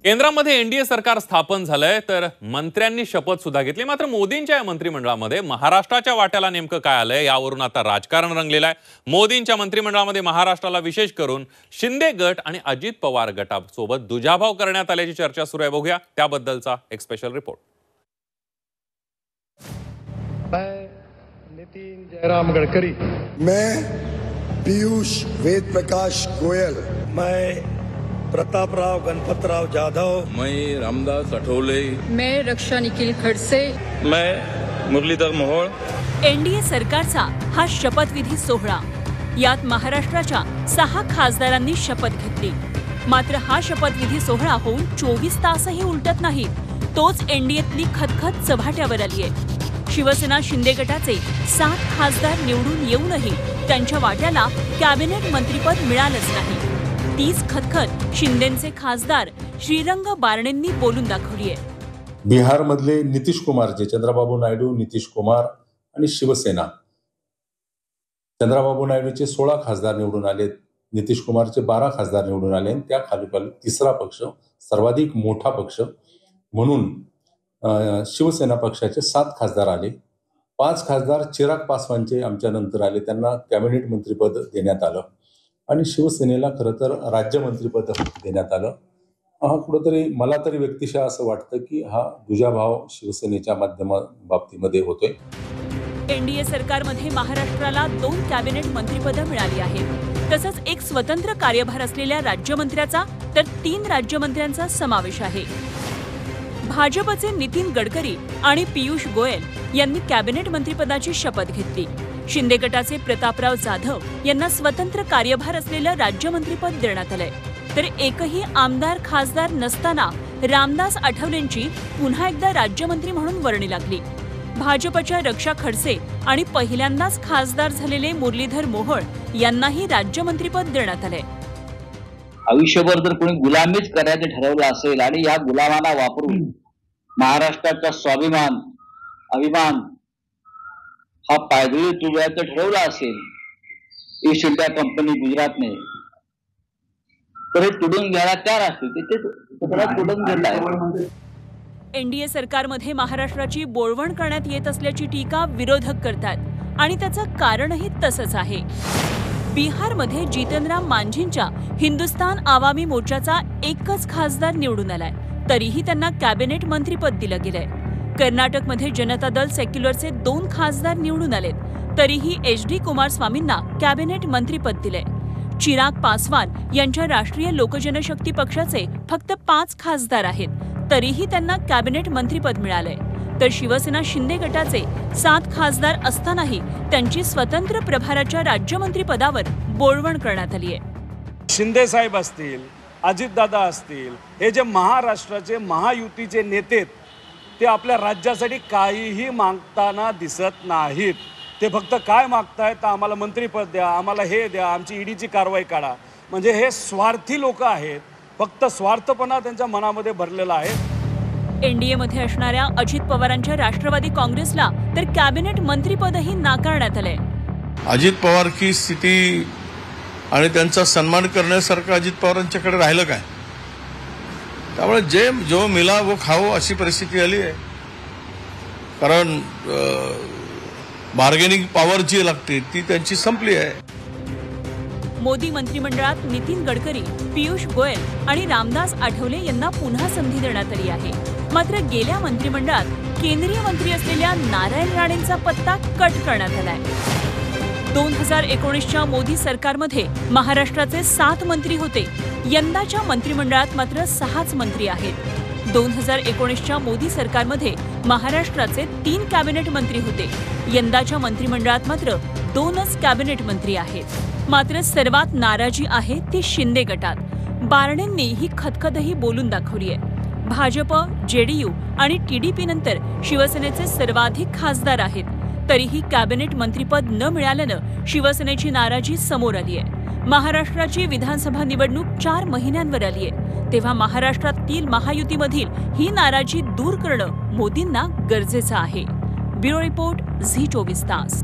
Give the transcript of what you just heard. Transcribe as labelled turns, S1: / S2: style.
S1: केंद्रामध्ये एनडीए सरकार स्थापन झालंय, तर मंत्र्यांनी शपथ सुद्धा घेतली। मात्र मोदींच्या या मंत्रिमंडळामध्ये महाराष्ट्राच्या वाट्याला नेमकं काय आलंय यावरून आता राजकारण रंगलेलं आहे। मोदींच्या मंत्रिमंडळामध्ये महाराष्ट्राला विशेष करून शिंदे गट आणि अजित पवार गटासोबत दुजाभाव करण्यात आल्याची चर्चा सुरू आहे। बघूया त्याबद्दलचा एक स्पेशल रिपोर्ट।
S2: नितिन जयराम गडकरी,
S3: मैं पीयूष वेद प्रकाश गोयल,
S2: मैं प्रतापराव गणपतराव जाधव,
S4: मैं रामदास अठौले,
S5: मैं रक्षा निखिल खडसे,
S4: मैं मुरलीधर मोहोळ।
S6: एनडीए सरकारचा हा शपथविधी सोहळा, यात महाराष्ट्राच्या 6 खासदारांनी शपथ घेतली। मात्र हा शपथविधी सोहळा होऊन 24 तासही उलटत नाही, तोच एनडीएतली खतखत चव्हाट्यावर आली आहे। शिवसेना शिंदे गटाचे 7 खासदार निवडून येऊनही त्यांच्या वाट्याला कॅबिनेट मंत्रिपद मिळालंच नाही। तीच खतखत शिंदेचे खासदार श्रीरंग बारणेंनी बोलून दाखवली आहे।
S7: बिहार मधले नितीश कुमार, जे चंद्रबाबू नायडू, नितीश कुमार आणि शिवसेना, चंद्रबाबू नायडूचे 16 खासदार निवडून आले, नितीश कुमारचे 12 खासदार निवडून आले। त्या खालोखाल तिसरा पक्ष, सर्वाधिक मोठा पक्ष म्हणून शिवसेना पक्षाचे 7 खासदार आले। 5 खासदार चिराग पासवानचे आमच्या नंतर आले, त्यांना कॅबिनेट मंत्रिपद देण्यात आलं आणि शिवसेनेला खरं तर राज्यमंत्रीपद देण्यात आलं। हा कुठंतरी मला तरी व्यक्तिशः असं वाटतं की हा दुजाभाव शिवसेनेच्या बाबतीमध्ये होतोय।
S6: एनडीए सरकारमध्ये महाराष्ट्राला 2 कॅबिनेट मंत्रिपदं मिळाली आहेत। तसंच एक स्वतंत्र कार्यभार असलेल्या राज्यमंत्र्याचा तर 3 राज्यमंत्र्यांचा समावेश आहे। भाजपचे नितीन गडकरी आणि पीयूष गोयल यांनी कॅबिनेट मंत्रिपदाची शपथ घेतली। शिंदे गटाचे प्रतापराव जाधव यांना स्वतंत्र कार्यभार असलेलं राज्यमंत्रीपद देण्यात आलंय। तर एकही आमदार खासदार नसताना रामदास आठवलेंची पुन्हा एकदा राज्यमंत्री म्हणून वर्णी लागली। भाजपच्या रक्षा खडसे आणि पहिल्यांदाच खासदार झालेले मुरलीधर मोहोळ यांनाही राज्यमंत्रीपद देण्यात आलंय।
S8: आयुष्यभर जर कोणी गुलामीच करायचं ठरवलं असेल आणि या गुलामांना वापरून महाराष्ट्राचा स्वाभिमान अभिमान हा पायदळी तुडवायचं ठरवलं असेल ईस्ट इंडिया कंपनी गुजरातने, तर हे तुडून घ्यायला तयार असतील, ते तुडून घेत।
S6: एनडीए सरकारमध्ये महाराष्ट्राची बोळवण करण्यात येत असल्याची टीका विरोधक करतात आणि त्याचं कारणही तसंच आहे। बिहारमध्ये जितनराम मांझींच्या हिंदुस्तान आवामी मोर्चाचा एकच खासदार निवडून आलाय, तरीही त्यांना कॅबिनेट मंत्रिपद दिलं गेलंय। कर्नाटकमध्ये जनता दल सेक्युलरचे 2 खासदार निवडून आलेत, तरीही एच.डी. कुमारस्वामींना कॅबिनेट मंत्रिपद दिलंय। चिराग पासवान यांच्या राष्ट्रीय लोकजनशक्ती पक्षाचे फक्त 5 खासदार आहेत, तरीही त्यांना कॅबिनेट मंत्रिपद मिळालंय। तर शिवसेना शिंदे गटाचे 7 खासदार असतानाही त्यांची स्वतंत्र प्रभाराच्या राज्यमंत्रीपदावर बोळवण करण्यात आली आहे।
S2: शिंदे साहेब असतील, अजितदादा असतील, हे जे महाराष्ट्राचे महायुतीचे नेते, ते आपल्या राज्यासाठी काहीही मागताना दिसत नाहीत। ते फक्त काय मागतायत, तर आम्हाला मंत्रिपद द्या, आम्हाला हे द्या, आमची ईडीची कारवाई काढा। म्हणजे हे स्वार्थी लोक आहेत, फक्त स्वार्थपणा त्यांच्या मनामध्ये भरलेला आहे।
S6: एनडीएमध्ये असणाऱ्या अजित पवारांच्या राष्ट्रवादी काँग्रेसला तर कॅबिनेट मंत्रिपदही नाकारण्यात आलंय।
S9: अजित पवार की स्थिती आणि त्यांचा सन्मान करण्यासारखं अजित पवारांच्याकडे राहिलं काय? त्यामुळे जो मिला वो खाओ अशी परिस्थिती आली आहे। कारण बार्गेनिंग पॉवर जी लागते ती त्यांची संपली आहे।
S6: मोदी मंत्रिमंडळात नितीन गडकरी, पीयूष गोयल आणि रामदास आठवले यांना पुन्हा संधी देण्यात आली आहे। मात्र गेल्या मंत्रिमंडळात केंद्रीय मंत्री असलेल्या नारायण राणेंचा पत्ता कट करण्यात आलाय। 2019च्या मोदी सरकारमध्ये महाराष्ट्राचे 7 मंत्री होते, यंदाच्या मंत्रिमंडळात मात्र 6च मंत्री आहेत। 2019च्या मोदी सरकारमध्ये महाराष्ट्राचे 3 कॅबिनेट मंत्री होते, यंदाच्या मंत्रिमंडळात मात्र 2च कॅबिनेट मंत्री आहेत। मात्र सर्वात नाराजी आहे ती शिंदे गटात। बारणेंनी ही खतखतही बोलून दाखवली आहे। भाजप, जेडीयू आणि टीडीपी नंतर शिवसेनेचे सर्वाधिक खासदार आहेत, तरीही कॅबिनेट मंत्रिपद न मिळाल्यानं शिवसेनेची नाराजी समोर आली आहे। महाराष्ट्राची विधानसभा निवडणूक 4 महिन्यांवर आली आहे, तेव्हा महाराष्ट्रातील महायुतीमधील ही नाराजी दूर करणं मोदींना गरजेचं आहे। ब्युरो रिपोर्ट, झी 24 तास।